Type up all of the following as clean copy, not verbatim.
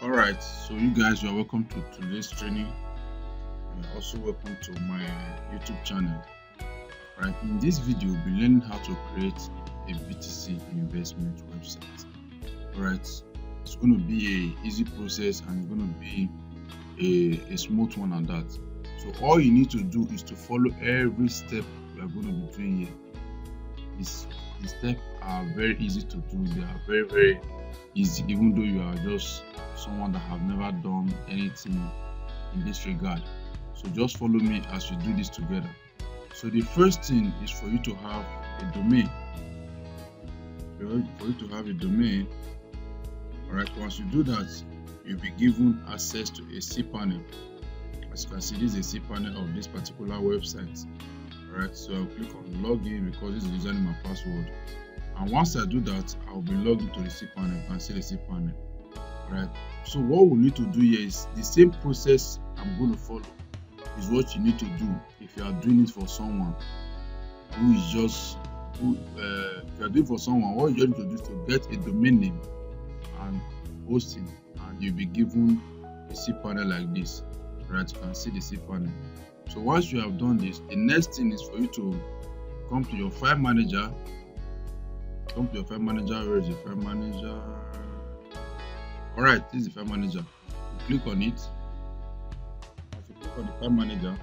Alright, so you guys, you are welcome to today's training. You are also welcome to my YouTube channel. Right, in this video, we'll be learning how to create a BTC investment website. Alright, it's going to be a easy process and it's going to be a smooth one at that. So all you need to do is to follow every step we are going to be doing here. The steps are very easy to do. They are very easy, even though you are just someone that have never done anything in this regard. So just follow me as we do this together. So the first thing is for you to have a domain. For you to have a domain, alright, once you do that, you'll be given access to a cPanel. As you can see, this is a cPanel of this particular website. Alright, so I'll click on login because this is username and password. And once I do that, I'll be logged into the cPanel. You can see the cPanel. Alright, so what we need to do here is the same process I'm going to follow is what you need to do if you are doing it for someone who is just if you are doing it for someone, what you need to do is to get a domain name and host it, and you'll be given a cPanel like this. Right, you can see the cPanel. So once you have done this, the next thing is for you to come to your file manager. Come to your file manager. Where is the file manager? Alright, this is the file manager. You click on it. As you click on the file manager,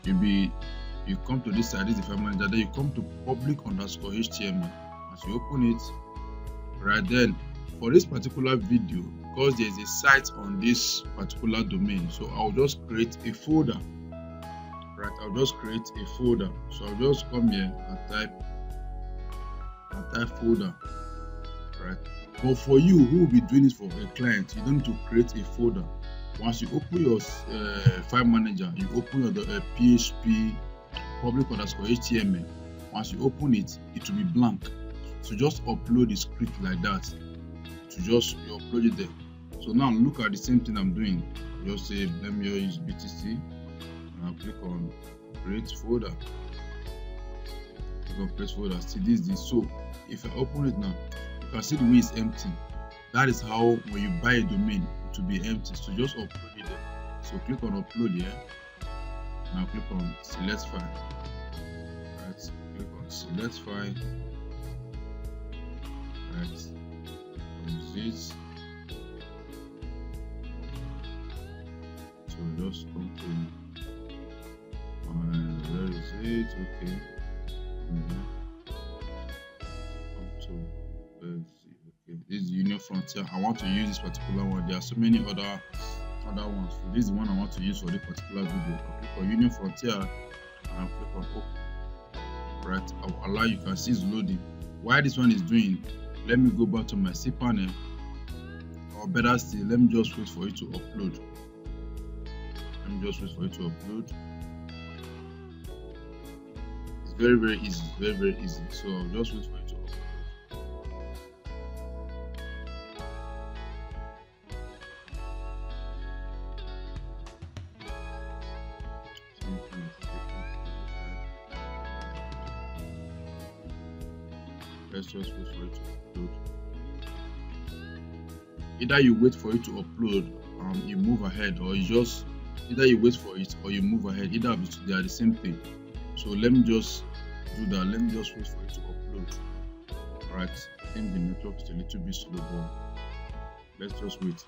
you come to this side. This is the file manager. Then you come to public_html. As you open it, right, then for this particular video, because there is a site on this particular domain, so I'll just create a folder. Right, I'll just create a folder. So I'll just come here and type folder. Right, but for you who will be doing it for a client, you don't need to create a folder. Once you open your file manager, you open your PHP public_html. Once you open it, it will be blank. So just upload the script like that. You upload it there. So now look at the same thing I'm doing. Just say let me use BTC, and I'll click on create folder. Click on create folder. See this. So if I open it now, you can see the way it's empty. That is how when you buy a domain, it will be empty. So just upload it there. So click on upload here. Now click on select file. Right. Click on select file. Right. This. So just come to where is it? Okay. Come to where is it? Okay. This is Union Frontier. I want to use this particular one. There are so many other ones. So this is the one I want to use for this particular video. I'll click on Union Frontier and I'll click on open. Right. I'll allow you can see it's loading. While this one is doing, let me go back to my cPanel, or better still, let me just wait for it to upload. It's very easy. Very easy. So I'll just wait for it to upload. Let's just wait for it to upload. Either you wait for it to upload and you move ahead, or either you wait for it or you move ahead. Either of it, they are the same thing. So let me just do that. Let me just wait for it to upload. Alright, I think the network is a little bit slow, but let's just wait.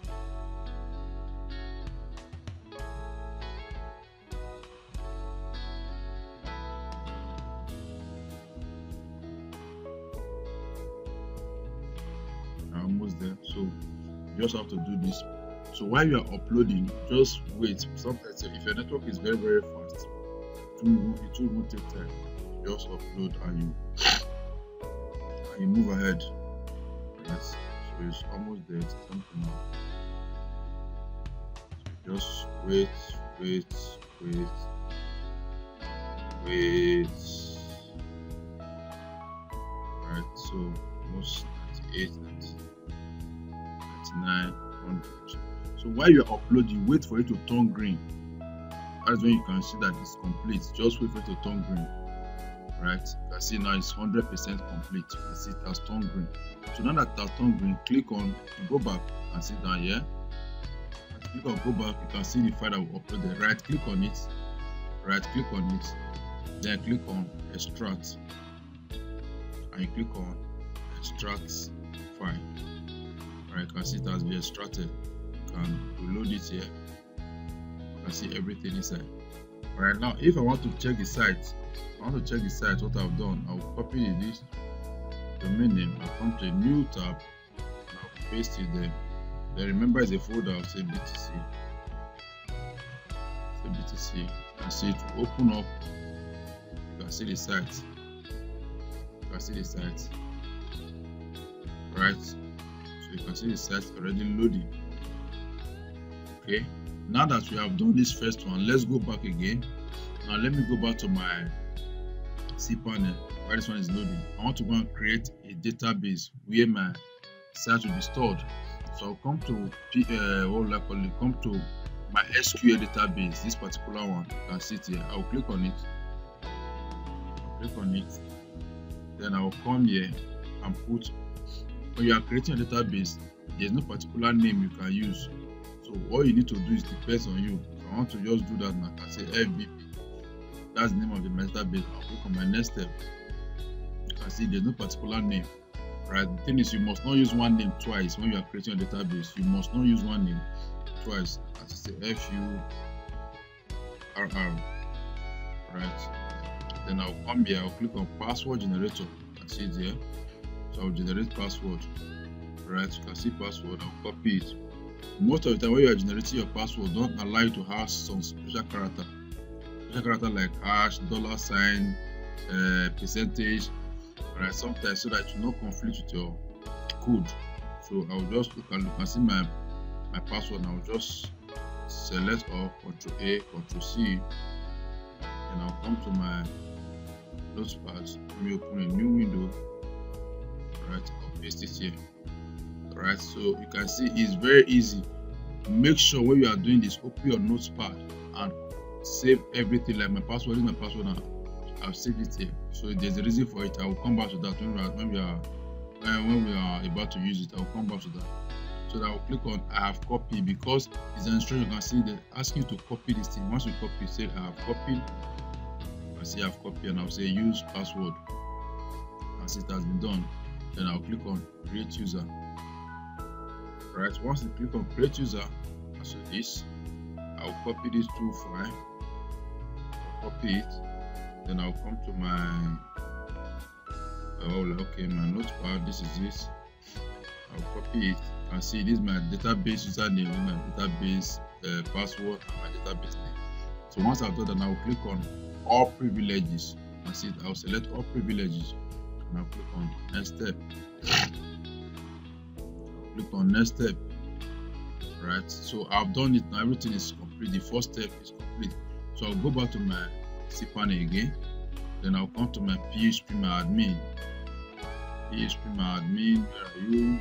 I'm almost there. So you just have to do this. So while you are uploading, just wait. Sometimes if your network is very fast, it won't take time. Just upload and you move ahead. Yes. So it's almost there. It's something now. So just wait. Right. So almost 98, 99, 100. So while you're uploading, wait for it to turn green. That's when you can see that it's complete. Just wait for it to turn green. Right? You can see now it's 100% complete. You can see it has turned green. So now that it has turned green, click on go back and see down here. Click on go back, you can see the file that we uploaded. Right click on it, then click on extract, and you click on extract file. Alright, you can see it has been extracted. You can download it here. You can see everything inside. Alright, now if I want to check the site, what I've done, I'll copy this domain name, I'll come to a new tab, and I'll paste it there. Then remember it's a folder, I'll say BTC. You can see it will open up. You can see the site. Right, so you can see the site already loading. Okay, now that we have done this first one, let's go back again. Now let me go back to my cPanel while this one is loading. I want to go and create a database where my site will be stored. So I'll come to come to my SQL database, this particular one. You can see it here. I'll click on it. Then I'll come here and put. When you are creating a database, there's no particular name you can use. So all you need to do is depends on you. So I want to just do that now. I can say FBP. That's the name of the database. I'll click on my next step. You can see there's no particular name. Right. The thing is, you must not use one name twice when you are creating a database. You must not use one name twice. As I say FURR. Right. Then I'll come here. I'll click on password generator. You can see it here. So I'll generate password. Right. You can see password. I'll copy it. Most of the time when you are generating your password, don't allow you to have some special character. Like hash, $sign, percentage. Alright, sometimes so that you not conflict with your code. So I'll just you can see my password. I'll just select all, Ctrl A, Ctrl C, and I'll come to my notepad. Let me open a new window. Alright, I'll paste it here. Alright, so you can see it's very easy. Make sure when you are doing this, open your notepad and save everything. Like my password is my password now. I've saved it here. So there's a reason for it. I will come back to that when we are about to use it. I will come back to that. So that I will click on I have copied, because it's an instruction. You can see they ask you to copy this thing. Once you copy, say I have copied. I say I have copied, and I'll say use password. As it has been done, then I'll click on create user. Right. Once you click on create user, so this, I'll copy this to file. Copy it. Then I'll come to my my notepad. This is this. I'll copy it. You can see this is my database username, my database password, and my database name. So once I've done that, I'll click on all privileges. And see it. I'll select all privileges, and I'll click on next step. Click on next step. Right. So I've done it now. Everything is complete. The first step is complete. So I'll go back to my cPanel again. Then I'll come to my PHP my admin. Where are you?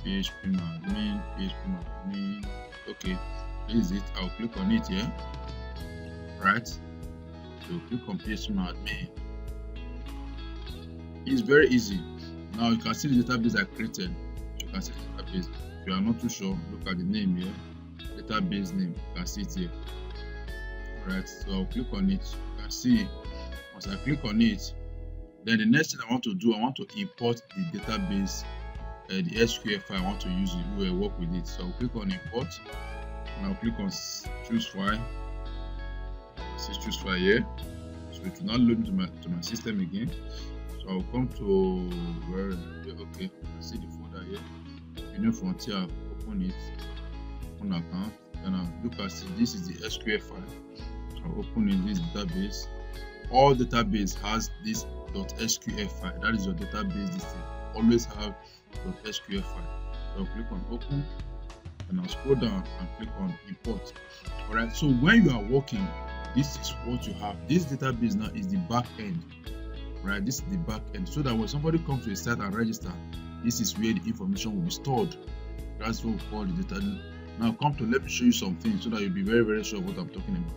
PHP my admin. Okay, this is it. I'll click on it here. Right. So click on PHP my admin. It's very easy. Now you can see the database I created. You can see the database. If you are not too sure, look at the name here. Database name. You can see it here. Right, so I'll click on it. You can see once I click on it, then the next thing I want to do, I want to import the database, the SQL file I want to use it, we will work with it. So I'll click on import, and I'll click on choose file. See choose file here. So it will not load into my system again. So I'll come to where okay, see the folder here. Union Frontier, I'll open it, open account, then I'll look at this is the SQL file. I'll open in this database. All database has this .sql file. That is your database. This thing always have .sql file. So I'll click on open, and I'll scroll down and click on import. Alright, so when you are working, this is what you have. This database now is the back end. Right, this is the back end. So that when somebody comes to a site and register, this is where the information will be stored. That's what we call the data. Now come to let me show you something so that you'll be very, very sure of what I'm talking about.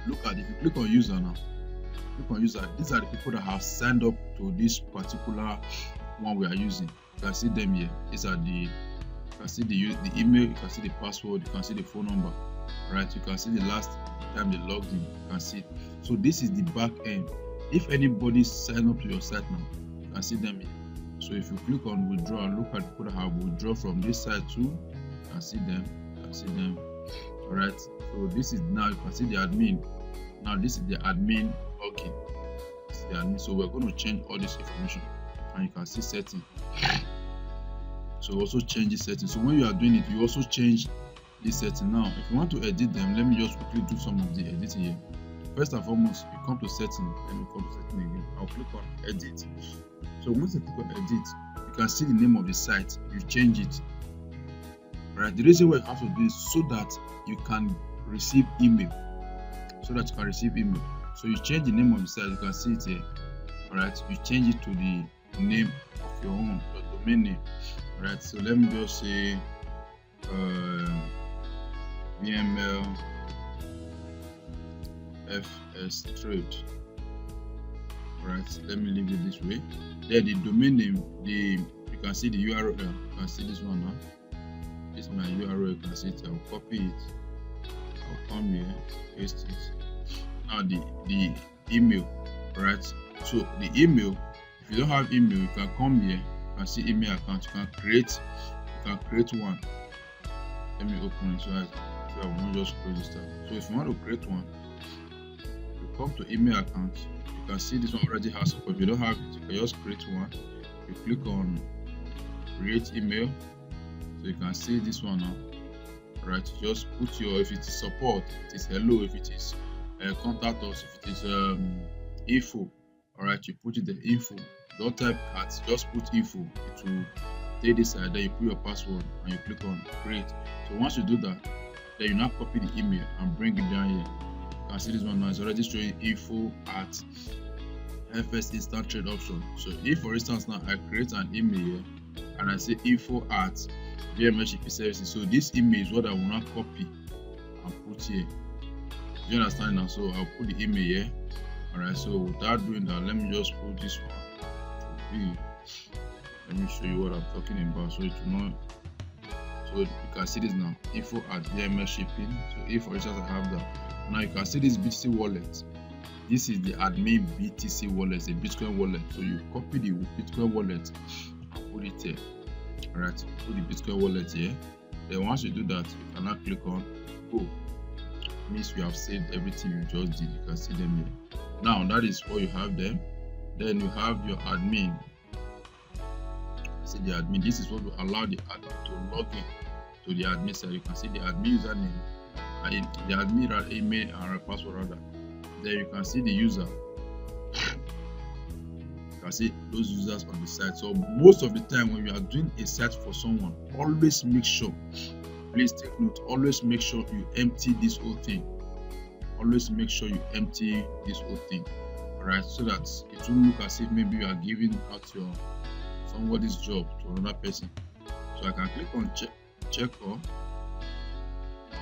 Look at it. If you click on user now, Click on user. These are the people that have signed up to this particular one we are using. You can see them here. These are you can see the email, you can see the password, you can see the phone number, right? You can see the last time they logged in, you can see. So this is the back end. If anybody sign up to your site now, you can see them here. So if you click on withdraw and look at people that have withdraw from this site too, you can see them, all right? So this is now, you can see the admin. Now this is the admin login. This is the admin. So we're going to change all this information, and you can see setting. So also change the setting. So when you are doing it, you also change this setting. Now if you want to edit them, let me just quickly do some of the editing here. First and foremost, you come to setting. Let me come to setting again. I'll click on edit. So once you click on edit, you can see the name of the site. You change it. Right. The reason why you have to do this so that you can receive email. So you change the name of the site. You can see it here. Alright. You change it to the name of your own, your domain name. Alright. So let me just say VML FS Trade. Alright. Let me leave it this way. Then the domain name, you can see the URL. You can see this one now. This is my URL. You can see it. I'll copy it. I'll come here, paste it. Now the email, right? So the email, if you don't have email, you can come here. You can see email account. You can create one. Let me open it so I will not just close this tab. So if you want to create one, you come to email account. You can see this one already has it, but if you don't have it, you can just create one. You click on create email. So you can see this one now. Right, just put your, if it is support, it is hello, if it is contact us, if it is info, all right, you put it the info. Don't type at, just put info. It will take this side, then you put your password and you click on create. So once you do that, then you now copy the email and bring it down here. You can see this one now is already showing info at FS instant trade option. So if for instance now I create an email here and I say info at VML services, so this email is what I will not copy and put here. You understand now? So I'll put the email here. Alright, so without doing that, let me just put this one. Let me show you what I'm talking about so it will not. So you can see this now, info at VML shipping. So if for instance I have that, now you can see this BTC wallet. This is the admin BTC wallet, the Bitcoin wallet. So you copy the Bitcoin wallet and put it here. Alright, put the Bitcoin wallet here. Then once you do that, you can now click on go. Means you have saved everything you just did. You can see them here. Now that is all you have them. Then you have your admin. See the admin. This is what will allow the admin to log in to the admin side. You can see the admin username, the admin email and password rather. Then you can see the user. You can see those users on the site. So most of the time when you are doing a search for someone, always make sure, please take note, always make sure you empty this whole thing. Always make sure you empty this whole thing. Alright, so that it won't look as if maybe you are giving out somebody's job to another person. So I can click on check all.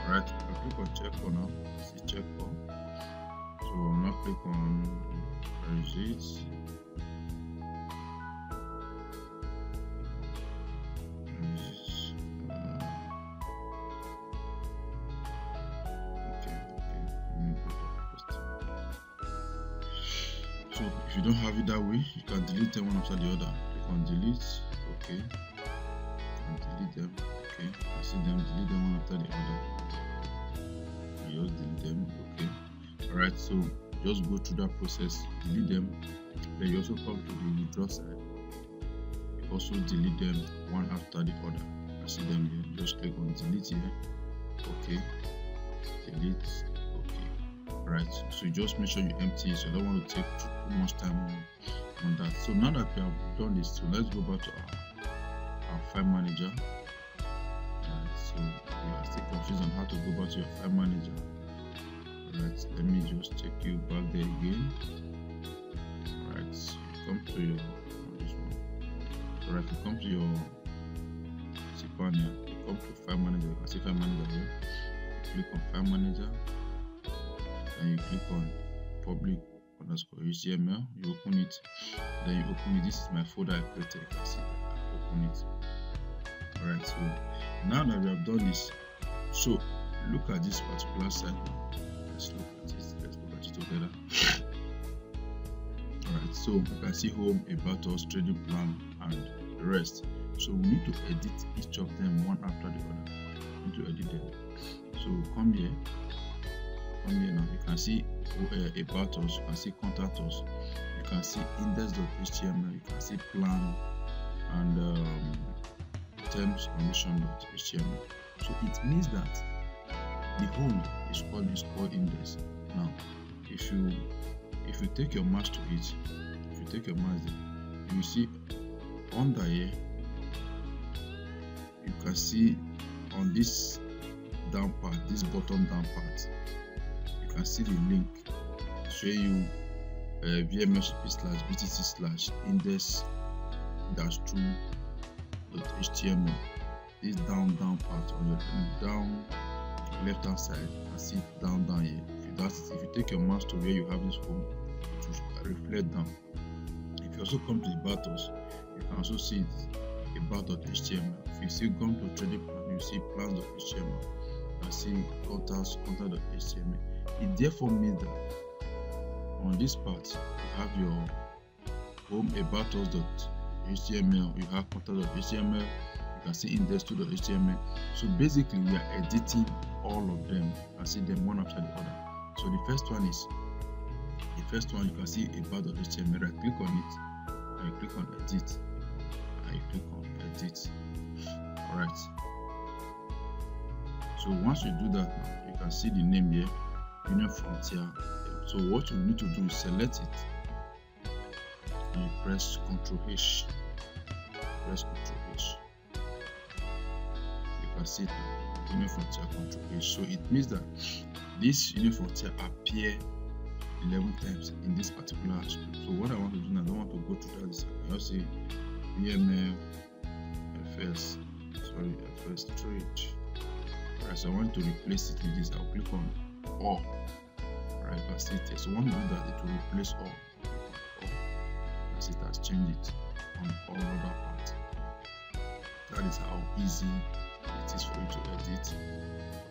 Alright, I'll click on check all now. See check all. So I'll now click on results. So if you don't have it that way, you can delete them one after the other. Click on delete, okay, and delete them, okay. I see them, delete them one after the other. You just delete them, okay. Alright, so just go through that process, delete them. Then you also come to the withdraw side. You also delete them one after the other. I see them here. Just click on delete here, okay, delete. Right, so you just make sure you empty it, so I don't want to take too much time on that. So now that we have done this, so let's go back to our file manager. So we are still confused on how to go back to your file manager. Alright, let me just take you back there again. Alright, so you come to your this one. Alright, you come to your panel, you come to file manager. You can see file manager here. You click on file manager. And you click on public underscore HTML. You open it, then you open it. This is my folder I created. You can see that I open it. Alright, so now that we have done this, so look at this particular site now. Let's look at it together. Alright, so you can see home, about us, trading plan, and the rest. So we need to edit each of them one after the other. We need to edit them. So come here now. You can see about us, you can see contact us, you can see index.html, you can see plan, and terms condition.html. So it means that the home is called index. Now if you take your mouse to it, you will see under here, you can see on this down part, this bottom down part, you can see the link showing you vms/btc/index-2.html. This down part on your down left hand side, you can see it down here. If you take your mouse to where you have this home, it will reflect down. If you also come to about us, you can also see it about.html. If you see come to trading plan, you see plans.html, you can see contact.html. It therefore means that on this part you have your home about us.html, you have contact.html, you can see index2.html. So basically we are editing all of them and see them one after the other. So the first one you can see about.html. Right click on it and you click on edit and you click on edit. Alright, so once you do that now, you can see the name here, Union Frontier. So what you need to do is select it and you press Ctrl H. You can see Union Frontier Ctrl H. So it means that this Union Frontier appear 11 times in this particular script. So what I want to do now, I don't want to go through that. I can just say VML FS trade. Alright, so I want to replace it with this. I'll click on all. Alright, you can see it here. So when you do that, it will replace all. As it has changed it on all other parts. That is how easy it is for you to edit.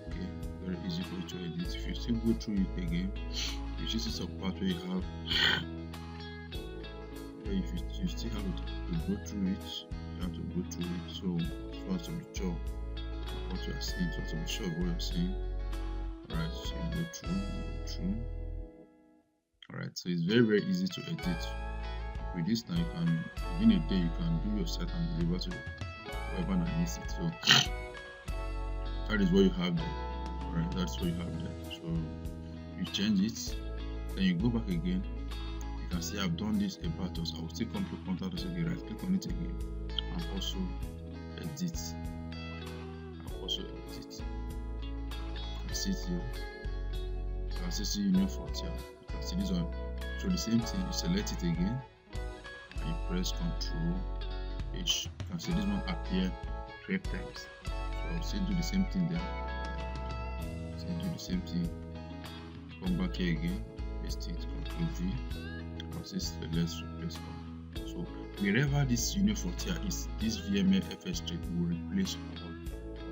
Okay, very easy for you to edit. If you still go through it again, you should see some part where you have if you still have to go through it, you have to go through it. So you have to be sure of what you are saying, so you have to be sure of what you are saying. Alright, so you go through. Alright, so it's very easy to edit. With this now, you can within a day you can do your site and deliver to whoever needs it. So that is what you have there. Alright, that's what you have there. So you change it, then you go back again. You can see I've done this about us. I will still come to contact us again. Right click on it again and also edit. You can see it here. You can see Union Frontier. You can see this one. So the same thing, you select it again and you press Ctrl H. You can see this one appear 12 times. So I'll still do the same thing there. Come back here again, paste it, Ctrl V, and say let's replace all. So wherever this Union Frontier is, this VML FS trade will replace all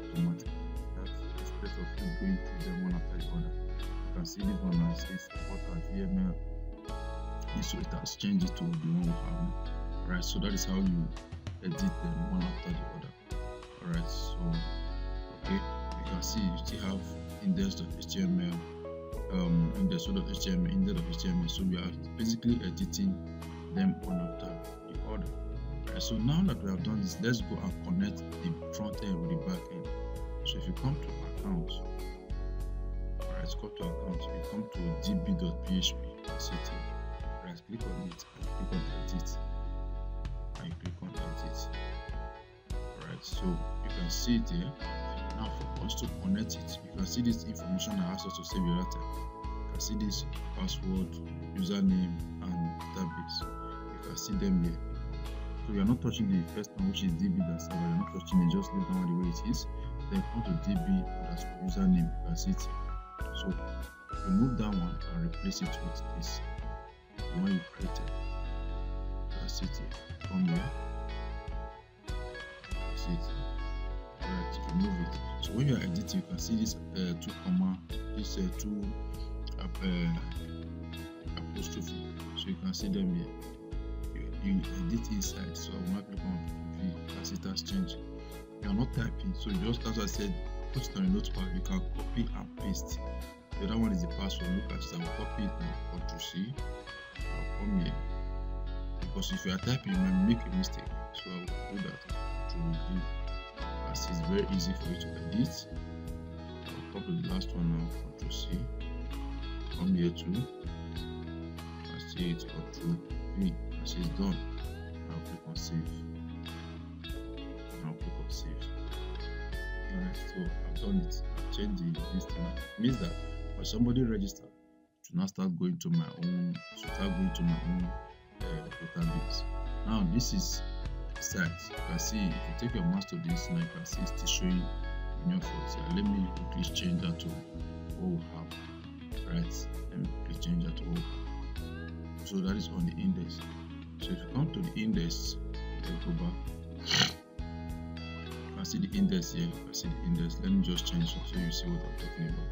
automatically. That's instead of you going through them one after the other. You can see this one now says what our VML is, so it has changed it to the one we have now. Alright, so that is how you edit them one after the other. Alright, so okay, you can see you still have index.html, index.html, index.html. So we are basically editing them one after the other. Right, so now that we have done this, let's go and connect the front end with the back end. So if you come to account, alright, go to account, you come to db.php, right, click on it and click on edit, and you click on edit. Alright, so you can see it here. Now for us to connect it, you can see this information that asks us to save your data. You can see this password, username, and database. You can see them here. So we are not touching the first one, which is db.server. We are not touching it, just leave that one the way it is. Then come to db_username. You can see it here. So remove that one and replace it with this. the one you created. That's it here. Come here. That's it. Alright, remove it. So when you are editing, you can see this two comma, this two apostrophe. So you can see them here. You edit inside. So I will not click on V as it has changed. You are not typing, so just as I said, put it on a notepad. You can copy and paste. The other one is the password. Look at it. I will copy it now. Ctrl C. I'll come here, because if you are typing, you might make a mistake. So I will do that. Ctrl V. As it's very easy for you to edit. I'll copy the last one now. Ctrl C. Come here too. I see it. Ctrl V. As it's done, I'll click on save. I'll click on save. Alright, so I've done it. I've changed this thing. It means that when somebody registers, to now start going to my own database. Now this is site. You can see if you take your mouse to this, now you can see it's still showing Union Forts here. Let me quickly change that to OHAB. Right, let me quickly change that to OHAB. So that is on the index. So if you come to the index, let's go back. You can see the index here. You can see the index. Let me just change it so you see what I'm talking about.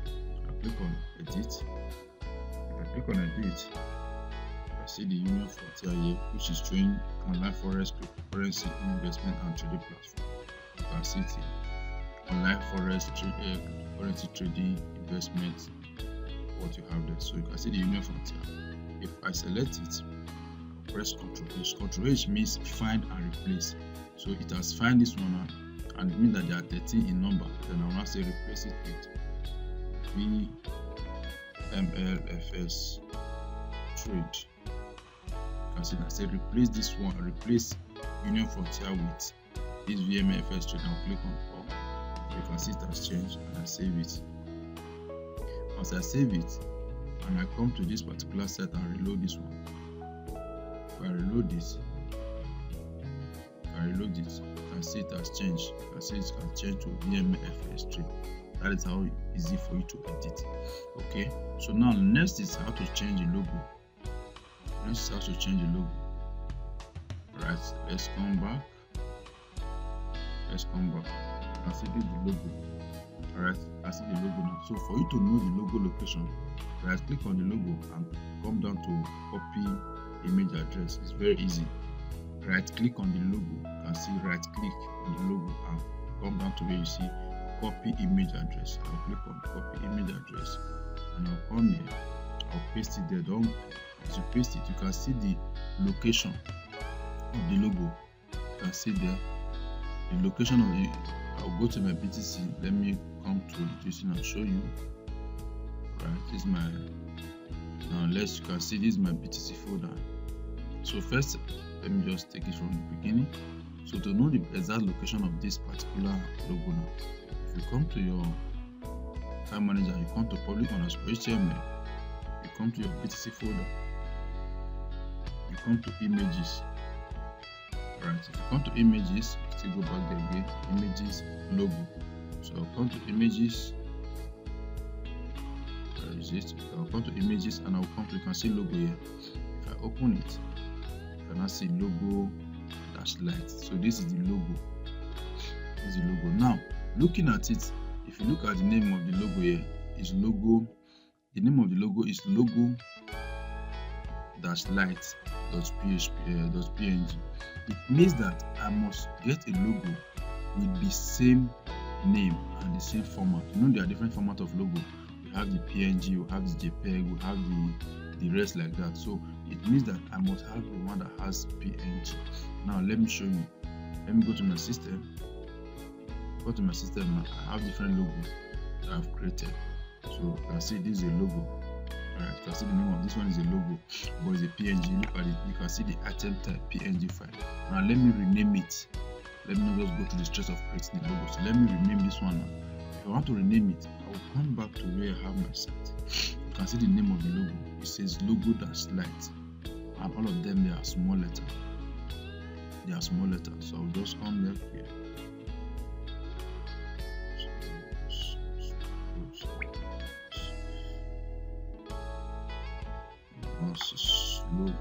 I click on edit. If I click on edit, I see the Union Frontier here, which is showing online forex, cryptocurrency investment and trading platform. You can see it here. Online forex, cryptocurrency trading investment. What you have there. So you can see the Union Frontier. If I select it, press Ctrl H. Ctrl H means find and replace. So it has found this one and it means that there are 13 in number. Then I will now say replace it with VMLFS trade. You can see that I say replace this one, replace Union Frontier with this VMLFS trade. I'll click on all. You can see it has changed and I save it. Once I save it and I come to this particular set and reload this one. If I reload this, you can see it has changed. You can see it has changed to VMFS trade. That is how easy for you to edit. Okay, so now next is how to change the logo. Alright, let's come back. You can see this is the logo. Alright, I see the logo now. So for you to know the logo location, right click on the logo and come down to copy image address. It's very easy. Right click on the logo. You can see right click on the logo and come down to where you see copy image address. I'll click on copy image address and I'll come here. I'll paste it there. As you paste it, you can see the location of the logo. You can see there the location of the. I'll go to my BTC. Let me come to this and I'll show you. Right, this is my. Now you can see this is my BTC folder. So first, let me just take it from the beginning. So to know the exact location of this particular logo now, if you come to your file manager, you come to public_html, you come to your BTC folder, you come to images. Right, if you come to images, you still go back there again, images, logo. So I'll come to images. Where is it? I'll come to images and I'll come to, you can see logo here. If I open it, you can now see logo -light. So this is the logo. This is the logo. Now, looking at it, if you look at the name of the logo here, is logo. The name of the logo is logo-light.php.png. It means that I must get a logo with the same name and the same format. You know there are different formats of logo. We have the PNG, we have the JPEG, we have the rest like that. So it means that I must have the one that has PNG. Now let me show you. Let me go to my system. Go to my system now. I have different logos that I've created. So you can see this is a logo. Alright, you can see the name of this one is a logo, but it's a PNG. Look at it. You can see the item type PNG file. Now let me rename it. Let me not just go to the stress of creating the logo. So let me rename this one now. If I want to rename it, I will come back to where I have my site. You can see the name of the logo. It says logo-light, and all of them they are small letter. They are small letters. So I'll just come back here. logo.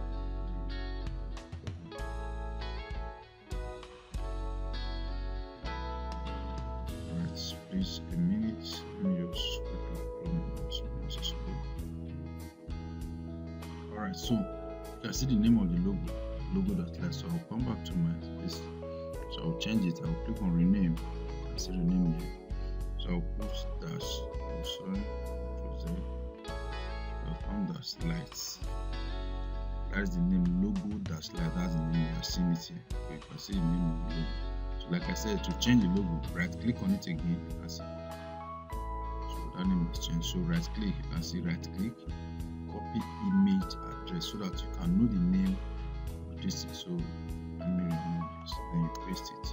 Alright, please a minute. Let me just quickly close. Alright, so you can see the name of the logo.light. So I'll come back to this. So I'll change it. I'll click on rename. I see rename here. So I'll put dash. I'll come dash lights. That's the name, logo dash light. That's the name. You have seen it here. So you can see the name of the logo. So like I said, to change the logo, right click on it again. You can see. So that name has changed. So right click. You can see right click. Copy image address so that you can know the name of this. So let me remove this. Then you paste it.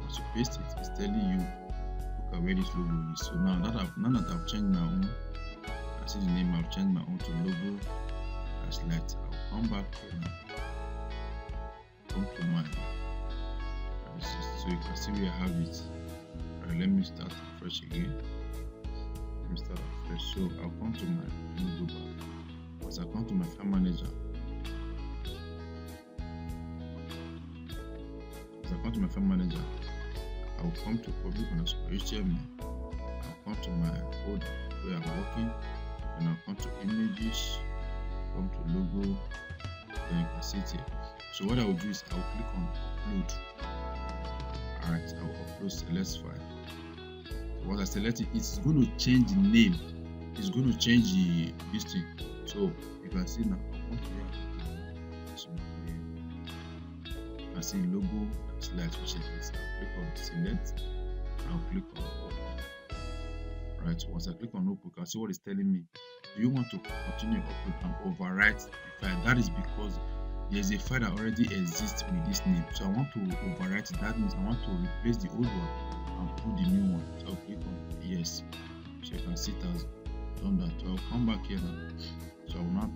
Once you paste it, it's telling you look at where this logo is. So now that I've changed my own, I see the name. I've changed my own to logo dash light. I'll come back here now. Come to mine. So you can see where I have it. Alright, let me start fresh again. Let me start fresh. So I'll come to my. Let me go back. Once I come to my file manager, I'll come to public_HTML. I'll come to my folder where I'm working, and I'll come to images, come to logo, then you can see it here. So what I will do is I'll click on upload. Alright, I'll upload select file. So once I select it, it's going to change the name. It's going to change this thing. So you can see now, I'll come here. You can see logo slide, which is this. I'll click on select. I'll click on open. Right. So once I click on open, you can see what it's telling me. Do you want to continue upload and overwrite the file? That is because there's a file that already exists with this name. So I want to overwrite it. That means I want to replace the old one and put the new one. So I'll click on yes. So you can see it has done that. So I'll come back here now. So I will not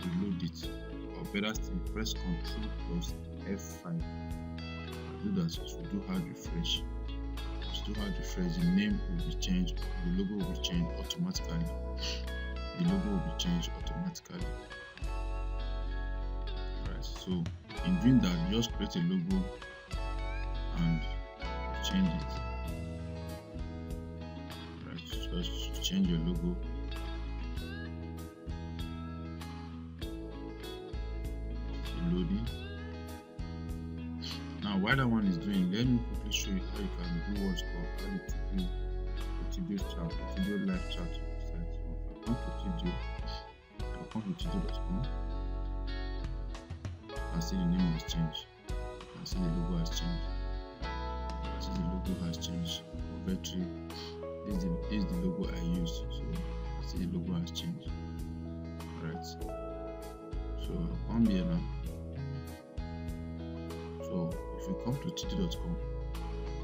reload it. Or better still, press Ctrl plus F5. I'll do that. So do hard refresh. So do hard refresh. The name will be changed. The logo will be changed automatically. The logo will be changed automatically. Alright. So in doing that, you just create a logo and change it. Alright. Just change your logo. Loading. Now while that one is doing, let me quickly show you how you can do what's called video chat, video live chat on the site. So if I come to video, I'll come to video.com. You can see the name has changed. You can see the logo has changed. You can see the logo has changed. Battery. This is the logo I used. So you can see the logo has changed. Alright. So I'll come here now. So if you come to td.com,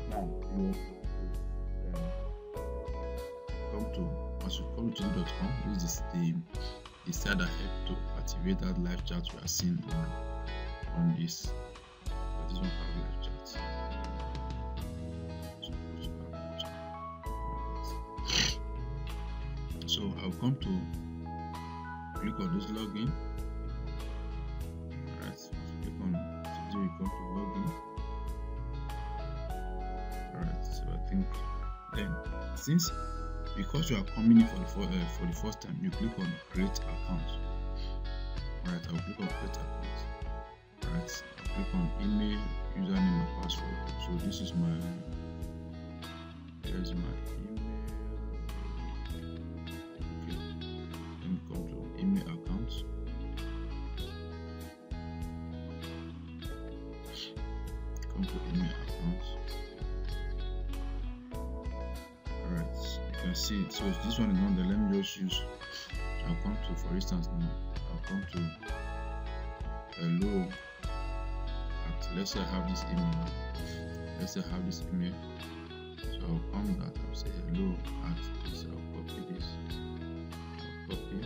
now you once you come to td.com, this is the site that helped to activate that live chat we are seeing on this. But this one have live chat. So I'll come to click on this login. Alright, so click on you come to login. Alright, so I think then because you are coming in for the first time, you click on create account. Alright, I'll click on create account. Alright, I'll click on email, username and password. So this is here's my email. Okay, let me come to email account. Come to email account. Alright, you can see it. So this one is not there. Let me just use. I'll come to, for instance, now I'll come to hello at, let's say I have this email. Let's say I have this email. So I'll come that. I'll say hello at this. I'll copy this. I'll copy.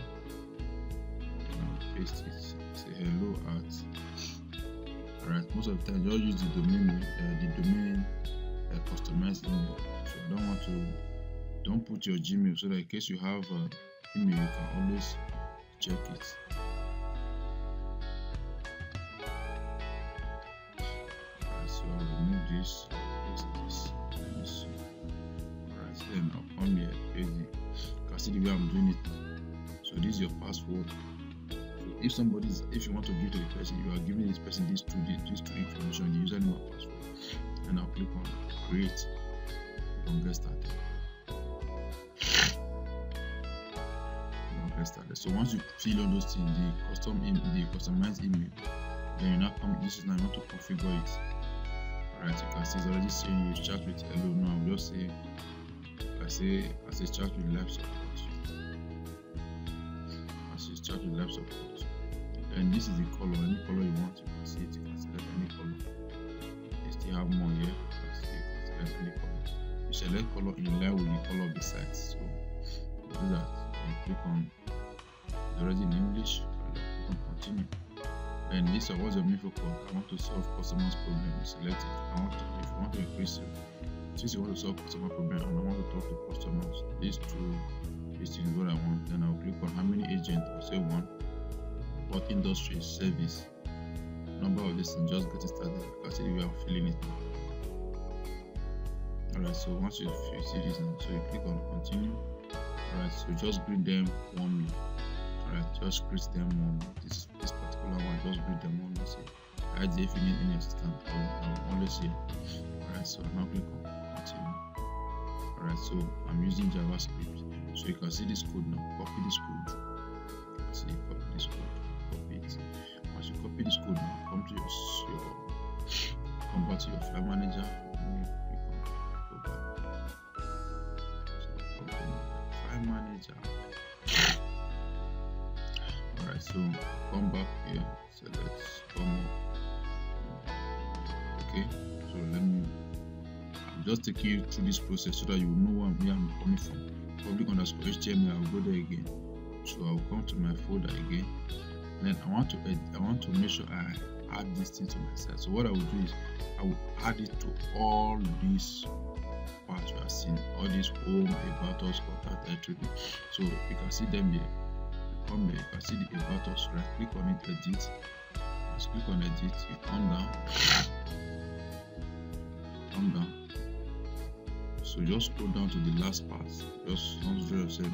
And I'll paste it. Say hello at. Alright, most of the time just use the domain customized email. So don't put your Gmail, so that in case you have email, you can always check it. this, paste this. Let me see. Alright, then I'll come here, paste it. You can see the way I'm doing it now. So this is your password. So if you want to give to the person, you are giving this person these two information, the username and password. And I'll click on create. Click on get started. So once you fill all those things, the customized email, then you now come. This is now you want to configure it. Alright, you can see it's already saying you chat with hello. Now I'll just say I say chat with live support. I say chat with live support. Then this is the color. Any color you want, you can see it. You can select any color. You still have more here. You can select any color. You select color in line with the color of the site. So you do that. You click on. It's already in English. Click on continue. Then this is what's your main focus. I want to solve customers' problem. Select it. If you want to increase it, since you want to solve customer problem and I want to talk to customers, these things is what I want. Then I'll click on how many agents. I'll say 1. What industry, service, number of this, and just get it started. You can see we are filling it now. Alright, so once you see this now, so you click on continue. Alright, so just greet them warmly. Alright, just greet them warmly. This particular one, just greet them warmly. Say, hi there, if you need any assistance, I'm always here. Alright, so I now click on continue. Alright, so I'm using JavaScript. So you can see this code now. Copy this code. So you copy this code. Copy it. Once you copy this code now, come back to your file manager. And you go back. So come to file manager. Alright, so come back here. So let's come up. Okay, so I'm just taking you through this process so that you know where I'm coming from. Public_HTML, I'll go there again. So I'll come to my folder again. Then I want to make sure I add this thing to my site. So what I will do is I will add it to all these parts you are seeing, all these home, about us, contact, everything. So you can see them here. You come here, you can see the about us, right? Click on it, edit. Just click on edit, you come down. So just scroll down to the last part. Just consider yourself.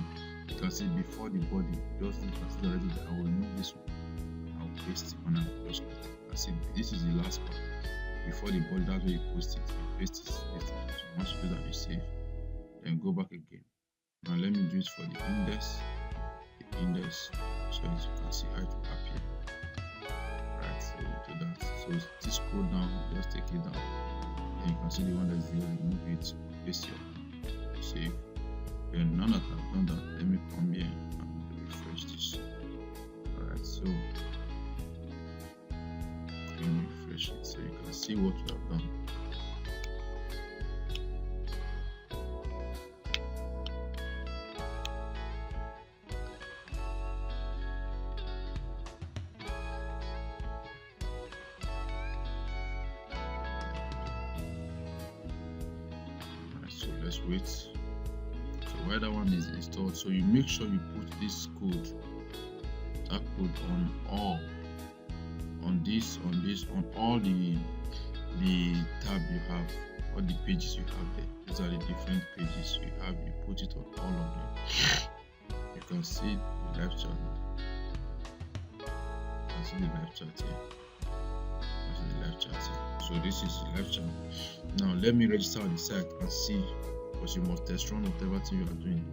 You can see before the body. Just consider already that I will remove this one. I will paste it on. Just see this is the last part. Before the body, that's where you post it. You paste it. So once you do that, you save. Then go back again. Now let me do it for the index. The index, so as you can see how it will appear. Right. So do that. So just scroll down. Just take it down. Then you can see the one that's there. Remove it. Paste it. Save. Then now that I've done that, let me come here and refresh this. Alright, so let me refresh it so you can see what we have done. Alright, so let's wait. Where that one is installed, so you make sure you put this code, that code on all, on all the tab you have, all the pages you have there. These are the different pages you have. You put it on all of them. You can see the live chat. You can see the live chat here. You can see the live chat here. So this is the live chat. Now let me register on the site and see. Because you must test run whatever thing you are doing.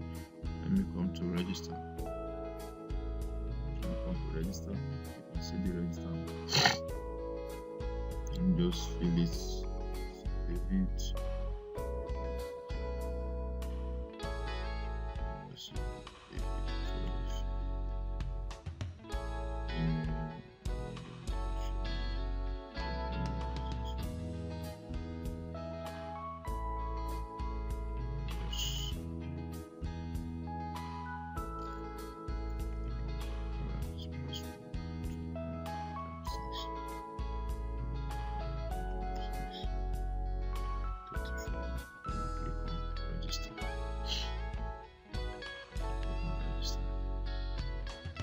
Let me come to register. You can see the register. And just fill it. Save it.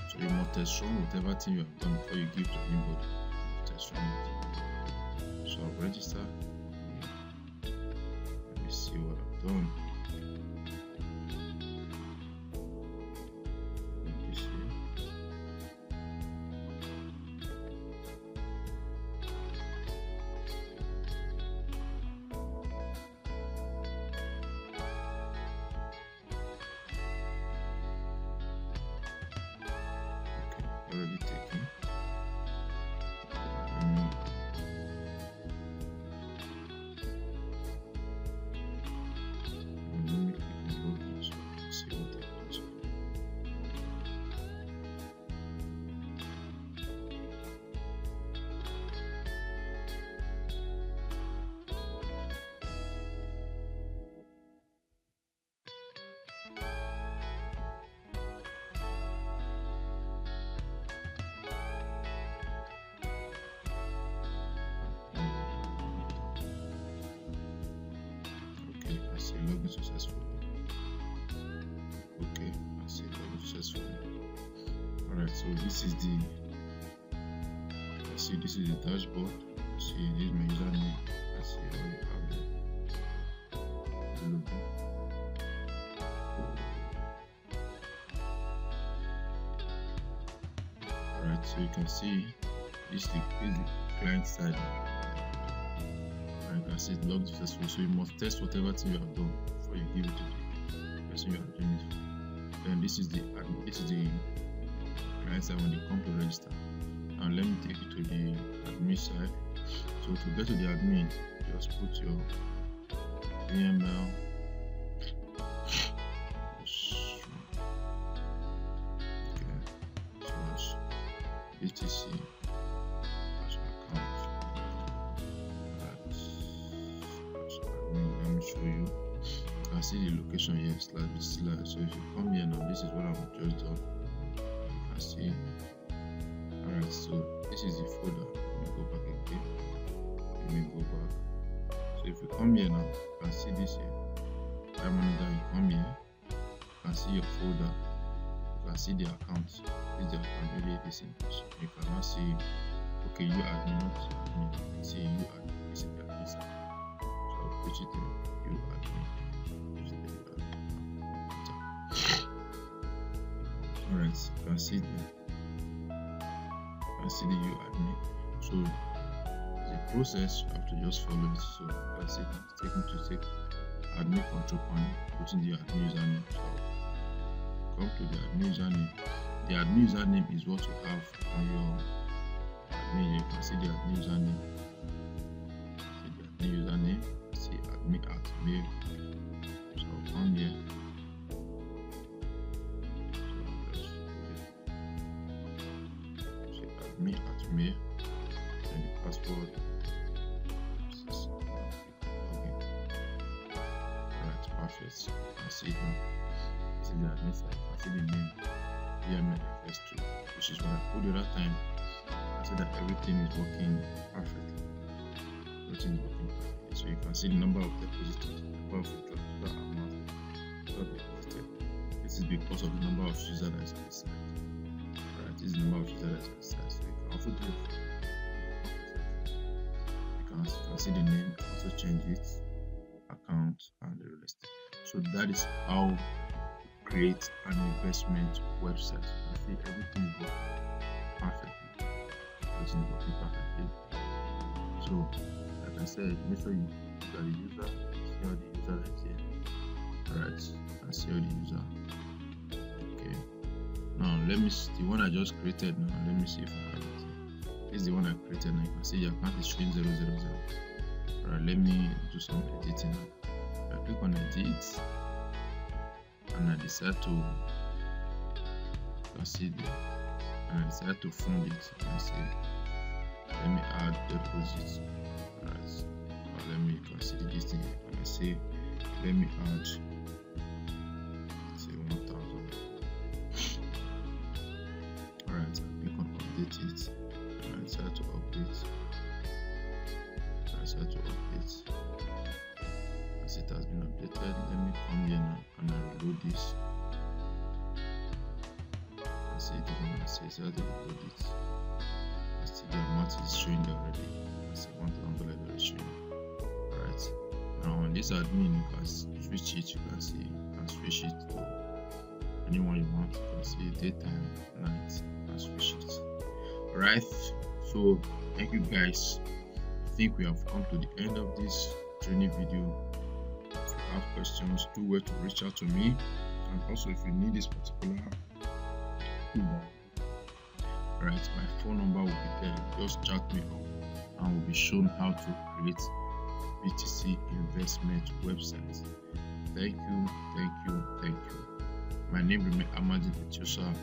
So you must test run whatever thing you have done before you give to anybody. You must test run it. So I'll register. done. This here. Okay, already taken. Let me click on login so I can see what happens. Okay, I see login successful. Okay, I see login successful. Alright, so this is the this is the dashboard. See, this is my username. I see how you have the logo. Alright, so you can see this is the client side. And you can see it logged successful. So you must test whatever thing you have done before you give it to the person you are doing it for. Then this is the client side when they come to register. And let me take you to the admin side. So to get to the admin, just put your email. BTC account. Let me show you. You can see the location here, slide. So if you come here now, this is what I've just done. You can see. Alright, so this is the folder. Let me go back again. Let me go back. So if you come here now, you can see this here. Time manager, you come here, you can see your folder. You can see the account. This is the account, really this simple. So you can now see, okay, you admin, not admin. You can see you admin. This is the admin side. So I'll put it in you admin. Alright, you can see there. You can see the you admin. So the process, you have to just follow it. So you can see it's taken to take admin control panel, put in the admin username. So come to the admin username. The admin username is what you have on your admin. You can see the admin username. See the admin username. See admin at mail. So I'll come here. So see admin at mail. And the password. Alright, perfect. You can see it now. This is the admin side. You can see the name. BMFS2, which is when I put the other time, I said that everything is working perfectly. Everything is working perfectly. So you can see the number of depositors, number of total amount deposited. This is because of the number of users that is on the side. Alright, this is the number of users that is on the side. So you can also do it. You can see the name, also change it, account, and the rest. So that is how create an investment website. You see everything is working perfectly. Everything is working perfectly. So, like I said, make sure you are the user, see how the user is here. Alright, and see how the user. Okay. Now let me see the one I just created now. Let me see if I have it. This is the one I created now. You can see your account is showing 000. Alright, let me do some editing now. I click on edit. And I decide to, you can see there, and I decide to fund it. You can see, let me add deposits. Alright, you can see this thing, and I say, let me add, say 1,000. Alright, I click on update it, and I decide to update. As it has been updated, let me come here now and I reload this. I see it when I say I have to reload it. I see the amount is showing there already. I see $1,000 already showing. Alright, Now on this admin, you can switch it. You can see, you can switch it to anyone you want. You can see daytime, night, you can switch it. Alright, so thank you guys. I think we have come to the end of this training video. If you have questions, do well to reach out to me. And also, if you need this particular toolbar, alright, my phone number will be there. Just chat me up and will be shown how to create BTC investment website. Thank you, thank you, thank you. My name remains Amadi Betiosa.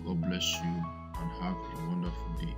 God bless you and have a wonderful day.